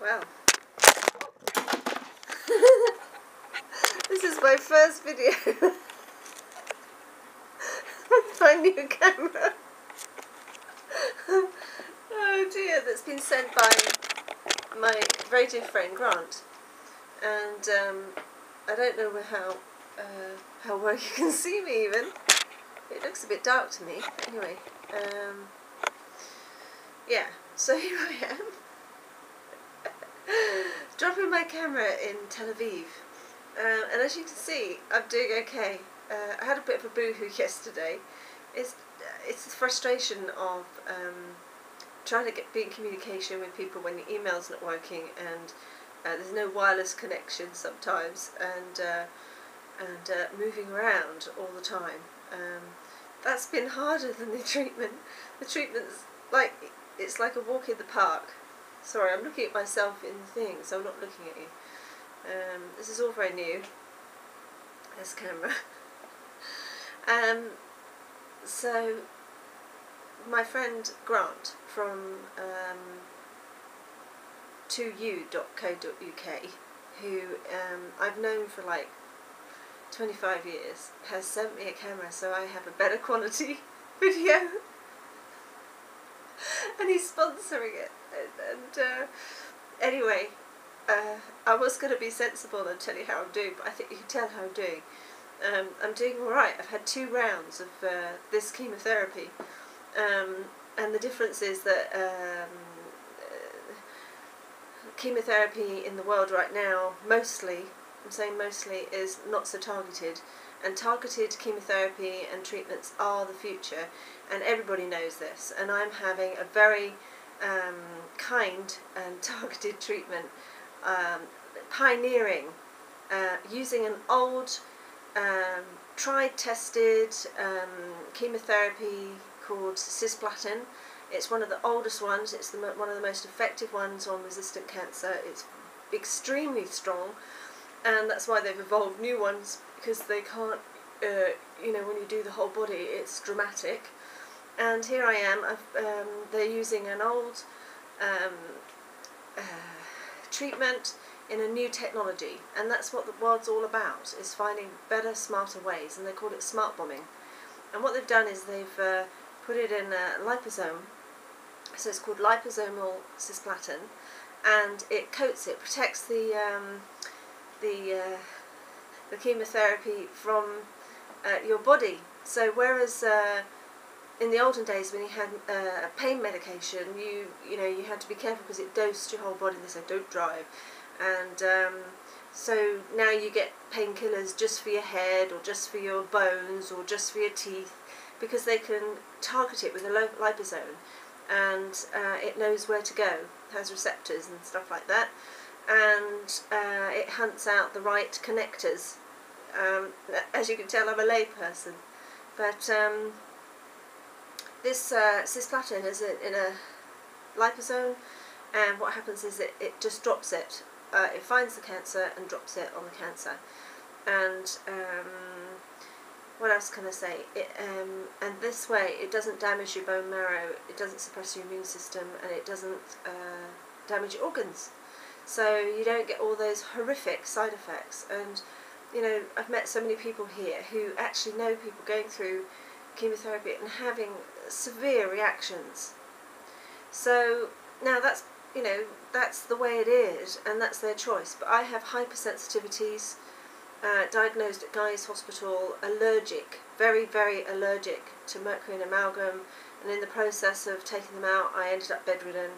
Well, this is my first video with my new camera. Oh dear, that's been sent by my very dear friend Grant, and I don't know how well you can see me even. It looks a bit dark to me. Anyway, yeah, so here I am. Dropping my camera in Tel Aviv, and as you can see, I'm doing okay. I had a bit of a boohoo yesterday. It's the frustration of trying to be in communication with people when your email's not working and there's no wireless connection sometimes, and moving around all the time. That's been harder than the treatment. The treatment's like, it's like a walk in the park. Sorry, I'm looking at myself in the thing, so I'm not looking at you. This is all very new, this camera. So, my friend Grant from 2u.co.uk, who I've known for like 25 years, has sent me a camera so I have a better quality video. And he's sponsoring it. And anyway, I was going to be sensible and tell you how I'm doing, but I think you can tell how I'm doing. I'm doing alright. I've had 2 rounds of this chemotherapy, and the difference is that chemotherapy in the world right now, mostly, I'm saying mostly, is not so targeted, and targeted chemotherapy and treatments are the future, and everybody knows this, and I'm having a very kind and targeted treatment, pioneering, using an old tried tested chemotherapy called cisplatin. It's one of the oldest ones, it's one of the most effective ones on resistant cancer. It's extremely strong, and that's why they've evolved new ones, because they can't, you know, when you do the whole body, it's dramatic. And here I am, they're using an old treatment in a new technology, and that's what the world's all about, is finding better, smarter ways, and they call it smart bombing. And what they've done is they've put it in a liposome, so it's called liposomal cisplatin, and it coats it, protects the chemotherapy from your body. So whereas in the olden days when you had pain medication, you know, you had to be careful because it dosed your whole body. They said don't drive, and so now you get painkillers just for your head, or just for your bones, or just for your teeth, because they can target it with a liposome, and it knows where to go, it has receptors and stuff like that, and it hunts out the right connectors. As you can tell, I'm a lay person, but this cisplatin is in a liposome, and what happens is it just drops it. It finds the cancer and drops it on the cancer. And what else can I say? And this way it doesn't damage your bone marrow, it doesn't suppress your immune system, and it doesn't damage your organs. So you don't get all those horrific side effects. And you know, I've met so many people here who actually know people going through chemotherapy and having severe reactions. So now that's, you know, that's the way it is, and that's their choice. But I have hypersensitivities, diagnosed at Guy's Hospital, allergic, very, very allergic to mercury and amalgam, and in the process of taking them out I ended up bedridden,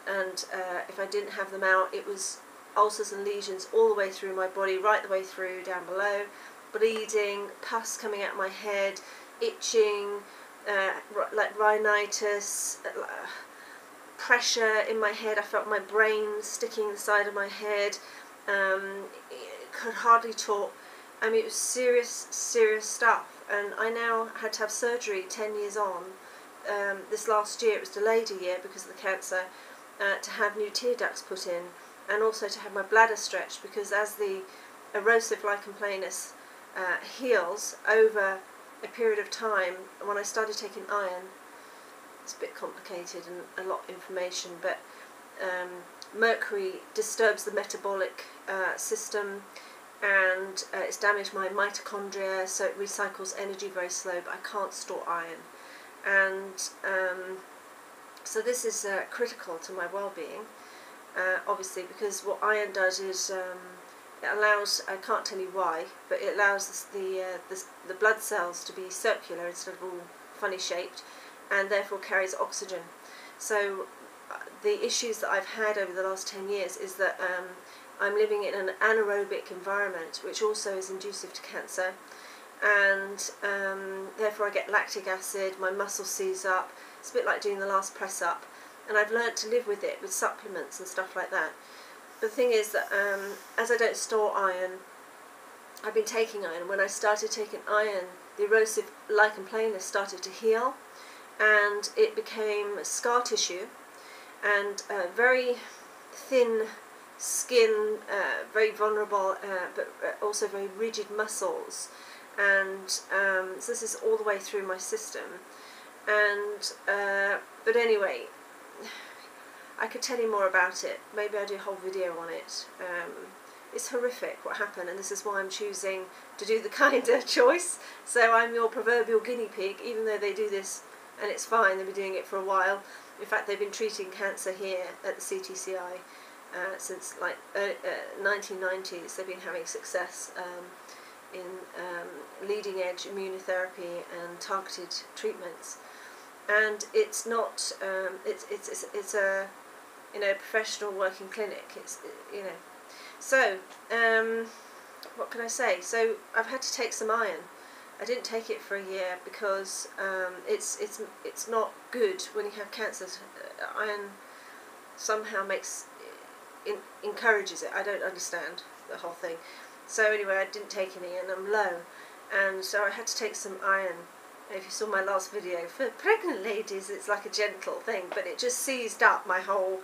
and if I didn't have them out it was ulcers and lesions all the way through my body, right the way through down below, bleeding, pus coming out of my head, itching, like rhinitis, pressure in my head. I felt my brain sticking the side of my head, could hardly talk. I mean, it was serious, serious stuff, and I now had to have surgery 10 years on. This last year, it was delayed a year because of the cancer, to have new tear ducts put in, and also to have my bladder stretched, because as the erosive lichen planus heals over a period of time, when I started taking iron, it's a bit complicated and a lot of information, but mercury disturbs the metabolic system, and it's damaged my mitochondria, so it recycles energy very slow, but I can't store iron. And so this is critical to my well-being, obviously, because what iron does is it allows, I can't tell you why, but it allows the blood cells to be circular instead of all funny shaped, and therefore carries oxygen. So the issues that I've had over the last 10 years is that I'm living in an anaerobic environment, which also is inducive to cancer, and therefore I get lactic acid, my muscle seize up. It's a bit like doing the last press up, and I've learnt to live with it with supplements and stuff like that. But the thing is that as I don't store iron, I've been taking iron. When I started taking iron, the erosive lichen planus started to heal, and it became scar tissue, and very thin skin, very vulnerable, but also very rigid muscles. And so this is all the way through my system. And but anyway, I could tell you more about it. Maybe I'll do a whole video on it. It's horrific what happened, and this is why I'm choosing to do the kinder choice. So I'm your proverbial guinea pig, even though they do this and it's fine. They've been doing it for a while. In fact, they've been treating cancer here at the CTCI since like 1990s. They've been having success in leading edge immunotherapy and targeted treatments. And it's not it's a professional working clinic. It's so what can I say? So I've had to take some iron. I didn't take it for a year because it's not good when you have cancer. Iron somehow encourages it. I don't understand the whole thing. So anyway, I didn't take any, and I'm low, and so I had to take some iron. If you saw my last video, for pregnant ladies it's like a gentle thing, but it just seized up my whole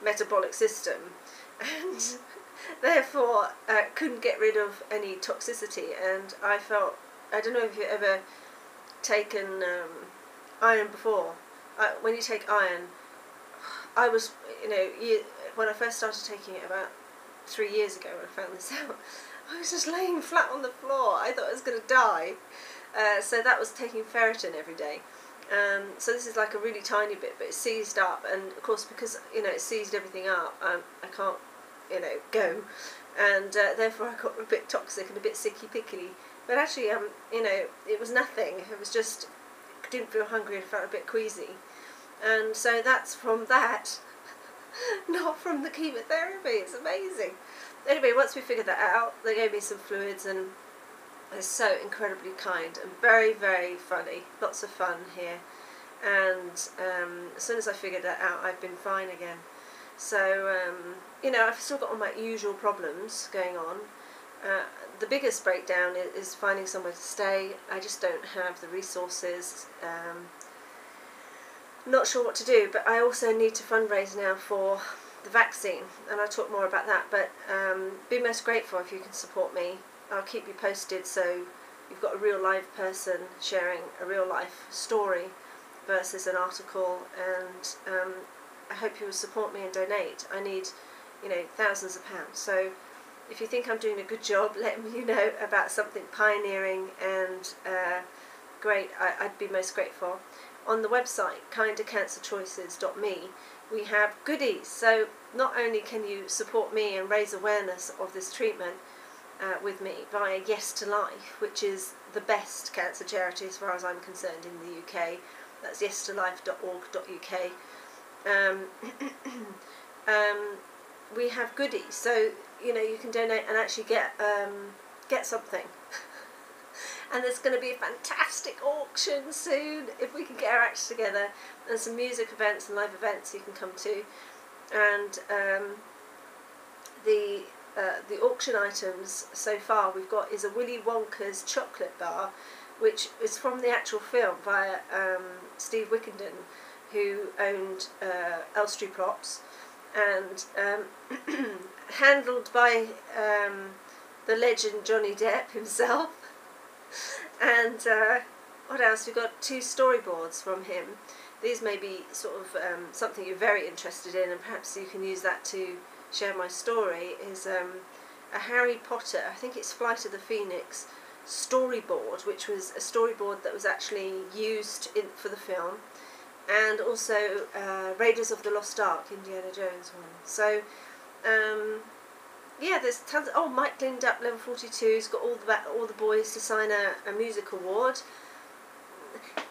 metabolic system, and therefore couldn't get rid of any toxicity. And I felt, I don't know if you've ever taken iron before. When you take iron, I was, when I first started taking it about 3 years ago when I found this out, I was just laying flat on the floor. I thought I was going to die. So that was taking ferritin every day. So this is like a really tiny bit, but it's seized up, and of course because it seized everything up, I can't go, and therefore I got a bit toxic and a bit sicky pickly. But actually it was nothing. It was just, didn't feel hungry and felt a bit queasy, and so that's from that, not from the chemotherapy. It's amazing. Anyway, once we figured that out, they gave me some fluids, and they're so incredibly kind and very, very funny. Lots of fun here. And as soon as I figured that out, I've been fine again. So, I've still got all my usual problems going on. The biggest breakdown is finding somewhere to stay. I just don't have the resources. Not sure what to do, but I also need to fundraise now for the vaccine, and I'll talk more about that. But be most grateful if you can support me. I'll keep you posted, so you've got a real live person sharing a real life story versus an article, and I hope you will support me and donate. I need thousands of pounds. So if you think I'm doing a good job, let me know about something pioneering and great. I'd be most grateful. On the website kindercancerchoices.me, we have goodies. So not only can you support me and raise awareness of this treatment with me via Yes to Life, which is the best cancer charity as far as I'm concerned in the UK. That's yestolife.org.uk. We have goodies, so you can donate and actually get something. And there's going to be a fantastic auction soon if we can get our acts together, and some music events and live events you can come to. And the auction items so far we've got is a Willy Wonkers Chocolate Bar, which is from the actual film via Steve Wickenden, who owned Elstree Props, and handled by the legend Johnny Depp himself. And what else? We've got 2 storyboards from him, these may be sort of something you're very interested in, and perhaps you can use that to share my story, is a Harry Potter, I think it's Flight of the Pheonix, storyboard, which was a storyboard that was actually used for the film, and also Raiders of the Lost Ark, Indiana Jones one. So yeah, there's tons. Oh, Mike Lindup, level 42's got all the boys to sign a music award.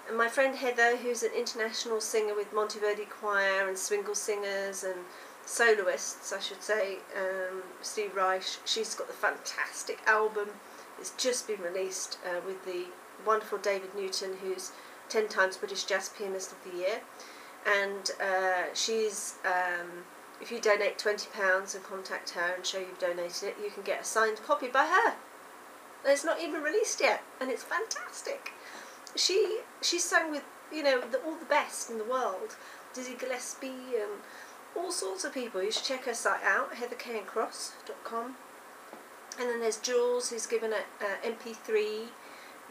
And my friend Heather, who's an international singer with Monteverdi Choir and Swingle Singers and soloists, I should say, Steve Reich, she's got the fantastic album. It's just been released with the wonderful David Newton, who's 10 times British Jazz Pianist of the Year. And she's, if you donate £20 and contact her and show you've donated it, you can get a signed copy by her. And it's not even released yet, and it's fantastic. She sang with, you know, all the best in the world, Dizzy Gillespie and all sorts of people. You should check her site out, heatherkandcross.com. And then there's Jules, who's given an MP3,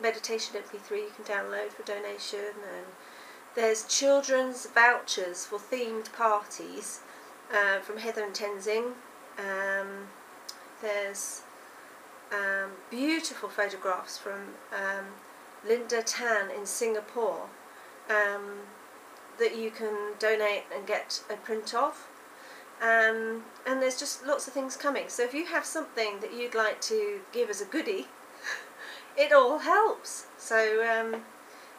meditation MP3 you can download for donation. And there's children's vouchers for themed parties from Heather and Tenzin. There's beautiful photographs from Linda Tan in Singapore that you can donate and get a print of. And there's just lots of things coming. So if you have something that you'd like to give as a goodie, it all helps. So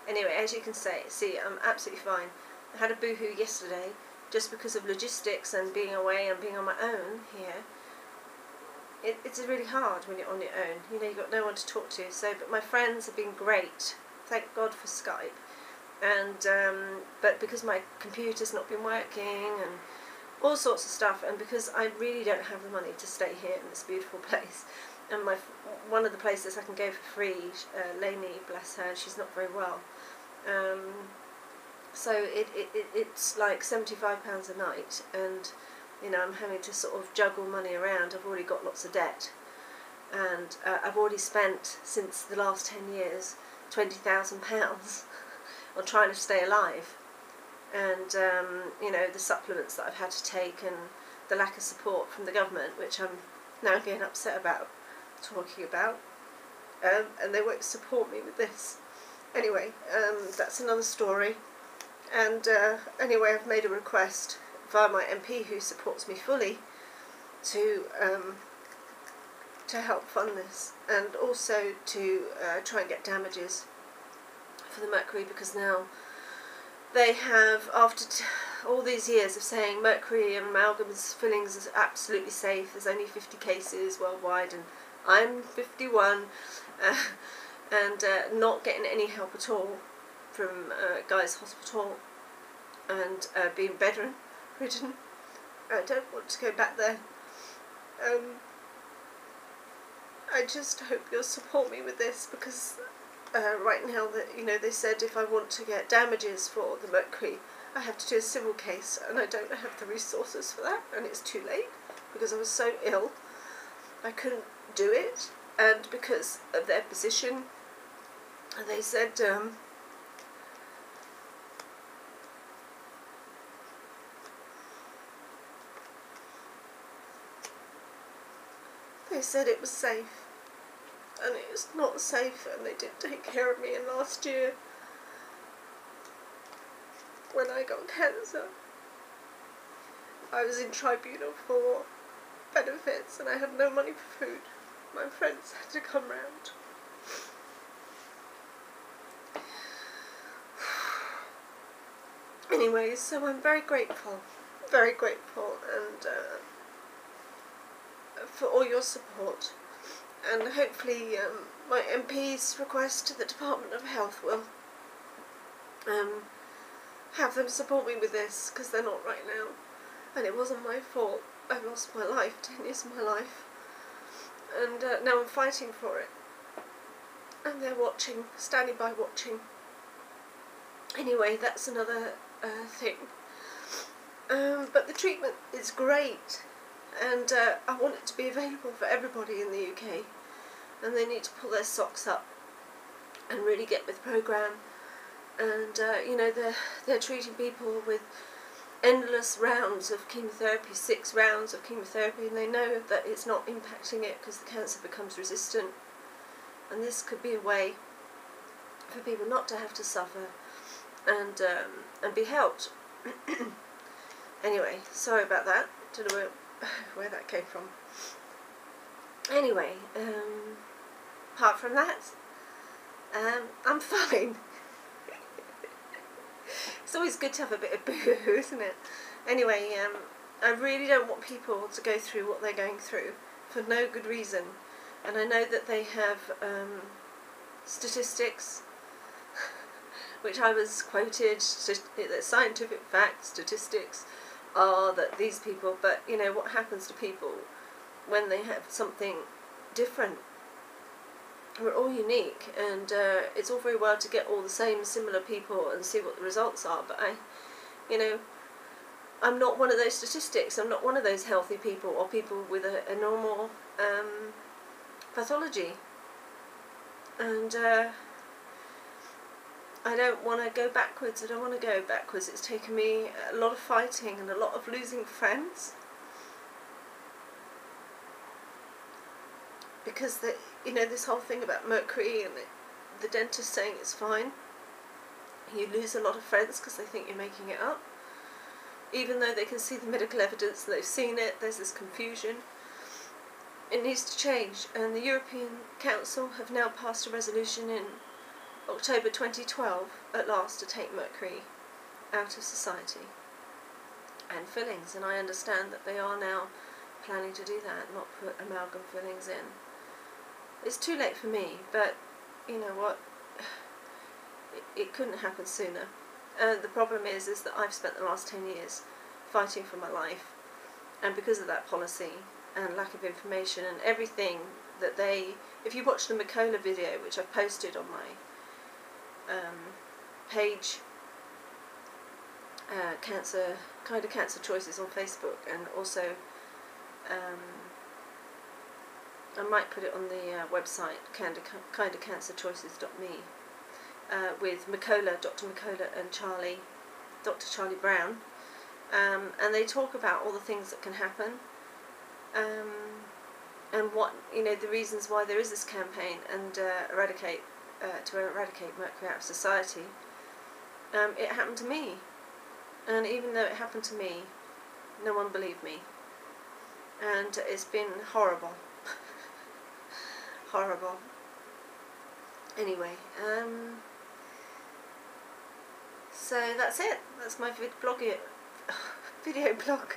anyway, as you can see, I'm absolutely fine. I had a boohoo yesterday just because of logistics and being away and being on my own here. It's really hard when you're on your own. You know, you've got no one to talk to. So, but my friends have been great. Thank God for Skype. And but because my computer's not been working and all sorts of stuff, and because I really don't have the money to stay here in this beautiful place, and one of the places I can go for free, Lainey, bless her, she's not very well. So it's like £75 a night, and you know, I'm having to sort of juggle money around. I've already got lots of debt, and I've already spent, since the last 10 years, £20,000 on trying to stay alive. And, you know, the supplements that I've had to take and the lack of support from the government, which I'm now getting upset about talking about, and they won't support me with this. Anyway, that's another story. And anyway, I've made a request via my MP, who supports me fully, to help fund this, and also to try and get damages for the mercury, because now they have, after all these years of saying mercury and amalgams fillings is absolutely safe, there's only 50 cases worldwide, and I'm 51, and not getting any help at all from Guy's Hospital, and being bedridden. I don't want to go back there. I just hope you'll support me with this, because right now, you know, they said if I want to get damages for the mercury, I have to do a civil case, and I don't have the resources for that, and it's too late because I was so ill I couldn't do it, and because of their position, they said it was safe, and it was not safe, and they didn't take care of me. And last year, when I got cancer, I was in tribunal for benefits, and I had no money for food. My friends had to come round. Anyway, so I'm very grateful, and for all your support, and hopefully my MP's request to the Department of Health will have them support me with this, because they're not right now, and it wasn't my fault. I lost my life, 10 years of my life, and now I'm fighting for it, and they're watching, standing by watching. Anyway, that's another thing, but the treatment is great, and I want it to be available for everybody in the UK, and they need to pull their socks up and really get with the programme and you know, they're treating people with endless rounds of chemotherapy, 6 rounds of chemotherapy, and they know that it's not impacting it because the cancer becomes resistant. And this could be a way for people not to have to suffer and be helped. Anyway, sorry about that. Don't know where that came from. Anyway, apart from that, I'm fine. It's always good to have a bit of boo-hoo, isn't it? Anyway, I really don't want people to go through what they're going through for no good reason. And I know that they have statistics, which I was quoted, that scientific facts, statistics are that these people, but you know, what happens to people when they have something different? We're all unique, and it's all very well to get all the same similar people and see what the results are, but I'm not one of those statistics. I'm not one of those healthy people or people with a normal pathology, and I don't want to go backwards. I don't want to go backwards. It's taken me a lot of fighting and a lot of losing friends, because this whole thing about mercury and the dentist saying it's fine, you lose a lot of friends because they think you're making it up, even though they can see the medical evidence and they've seen it. There's this confusion. It needs to change, and the European Council have now passed a resolution in October 2012 at last to take mercury out of society and fillings, and I understand that they are now planning to do that, not put amalgam fillings in. It's too late for me, but you know what, it couldn't happen sooner. The problem is that I've spent the last 10 years fighting for my life, and because of that policy and lack of information and everything that if you watch the Mikola video, which I've posted on my page, cancer choices on Facebook, and also I might put it on the website, kindacancerchoices.me, with Mikola, Dr. Mikola and Dr. Charlie Brown, and they talk about all the things that can happen, and what, the reasons why there is this campaign, and to eradicate mercury out of society. It happened to me, and even though it happened to me, no one believed me, and it's been horrible. Horrible. Anyway, so that's it. That's my video blog.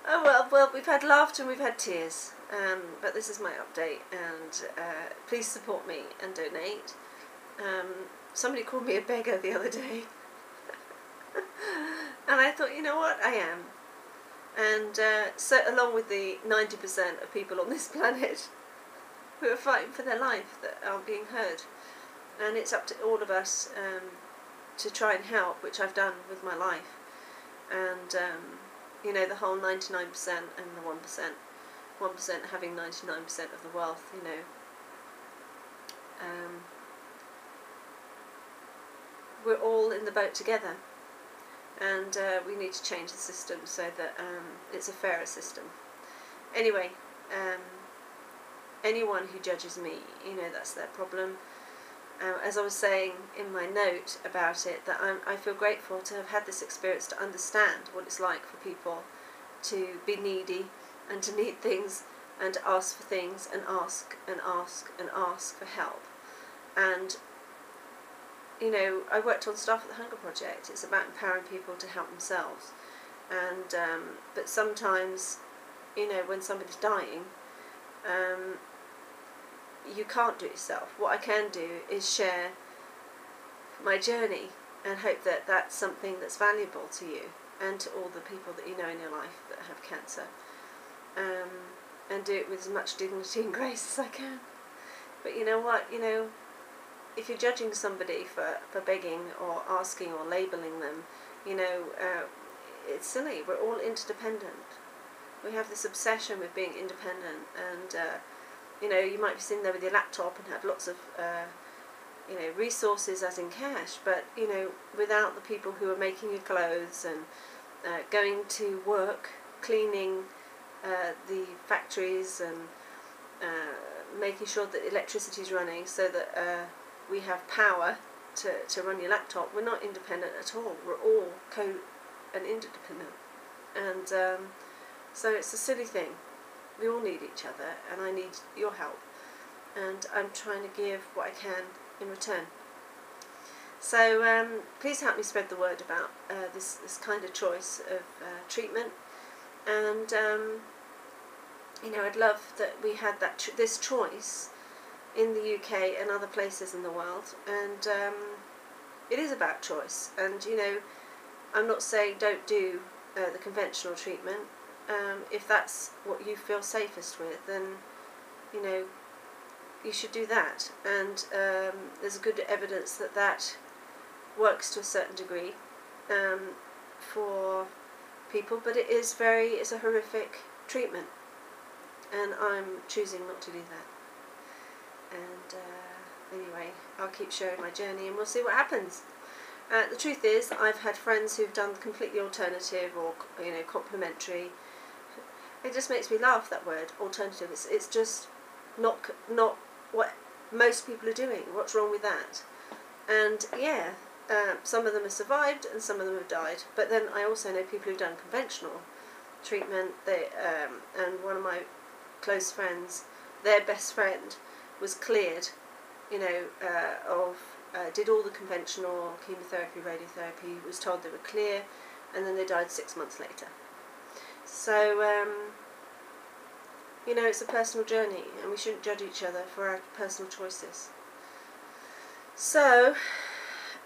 Oh well, we've had laughter and we've had tears, but this is my update, and please support me and donate. Somebody called me a beggar the other day, and I thought, you know what, I am. And so, along with the 90% of people on this planet who are fighting for their life that aren't being heard, and it's up to all of us to try and help, which I've done with my life. And the whole 99% and the 1% having 99% of the wealth, we're all in the boat together. And we need to change the system so that it's a fairer system. Anyway, anyone who judges me, that's their problem. As I was saying in my note about it, that I feel grateful to have had this experience, to understand what it's like for people to be needy and to need things and to ask for things and ask and ask and ask for help. And I worked on staff at the Hunger Project. It's about empowering people to help themselves. And but sometimes, when somebody's dying, you can't do it yourself. What I can do is share my journey and hope that that's something that's valuable to you and to all the people that you know in your life that have cancer. And do it with as much dignity and grace as I can. But you know what, if you're judging somebody for begging or asking or labelling them, it's silly. We're all interdependent. We have this obsession with being independent, and you might be sitting there with your laptop and have lots of you know, resources as in cash, but, you know, without the people who are making your clothes and going to work, cleaning the factories and making sure that electricity is running so that we have power to run your laptop, we're not independent at all. We're all and interdependent. And so it's a silly thing. We all need each other, and I need your help. And I'm trying to give what I can in return. So please help me spread the word about this kind of choice of treatment. And you know, I'd love that we had this choice in the UK and other places in the world. And it is about choice. And you know, I'm not saying don't do the conventional treatment. If that's what you feel safest with, then you know, you should do that. And there's good evidence that that works to a certain degree for people, but it's a horrific treatment, and I'm choosing not to do that. And anyway, I'll keep sharing my journey, and we'll see what happens. The truth is, I've had friends who've done completely alternative or, you know, complementary. It just makes me laugh, that word, alternative. It's just not what most people are doing. What's wrong with that? And yeah, some of them have survived and some of them have died. But then I also know people who've done conventional treatment. And one of my close friends, their best friend, was cleared, you know, did all the conventional chemotherapy, radiotherapy, was told they were clear, and then they died 6 months later. So, you know, it's a personal journey, and we shouldn't judge each other for our personal choices. So,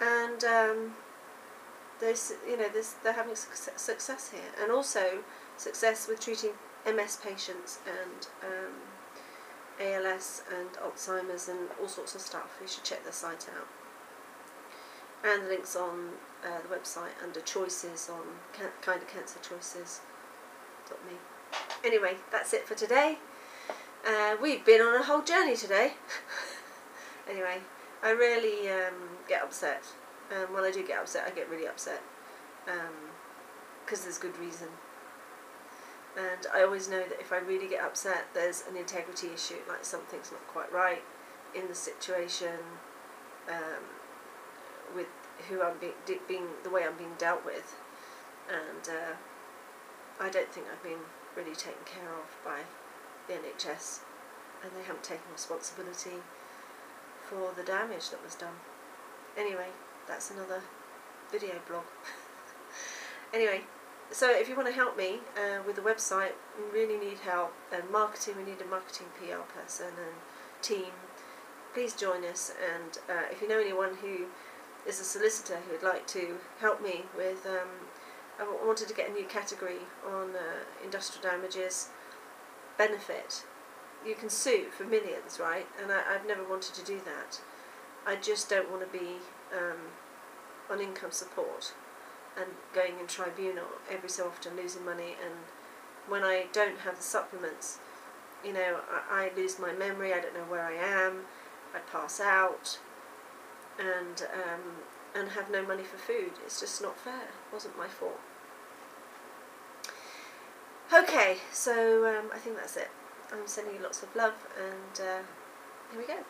and they're having success here, and also success with treating MS patients and ALS and Alzheimer's and all sorts of stuff. You should check their site out. And the links on the website under choices on kind of cancer choices.me. Anyway, that's it for today. We've been on a whole journey today. Anyway, I really get upset. When I do get upset, I get really upset. Because there's good reason. And I always know that if I really get upset, there's an integrity issue, like something's not quite right in the situation, with who I'm being the way I'm being dealt with, and I don't think I've been really taken care of by the NHS, and they haven't taken responsibility for the damage that was done. Anyway, that's another video blog. Anyway. So if you want to help me with the website, we really need help, and marketing, we need a marketing PR person and team. Please join us, and if you know anyone who is a solicitor who would like to help me with, I wanted to get a new category on industrial damages benefit. You can sue for millions, right? And I've never wanted to do that. I just don't want to be on income support and going in tribunal every so often, losing money. And when I don't have the supplements, you know, I lose my memory, I don't know where I am, I pass out, and have no money for food. It's just not fair. It wasn't my fault. Okay, so I think that's it. I'm sending you lots of love, and here we go.